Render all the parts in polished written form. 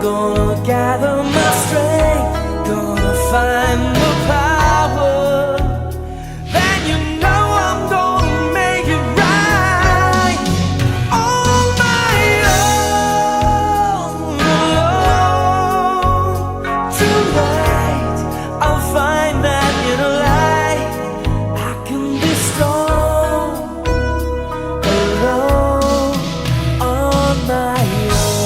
gonna gather my strength, gonna find the power. Then you know I'm gonna make it right. On my own, alone. Tonight I'll find that inner light. I can be strong, alone, on my own.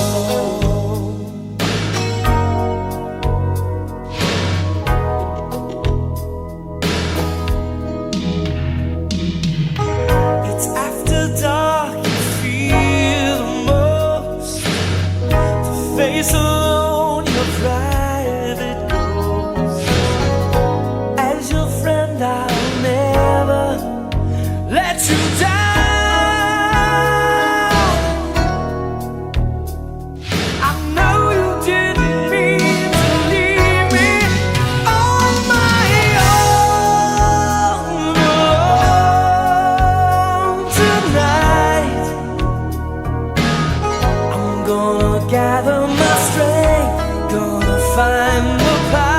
It's after dark, you feel the most. To face alone your private ghost. As your friend, I'll never let you down. I know you didn't mean to leave me on my own, alone. Tonight I'm gonna gather my strength, gonna find the power.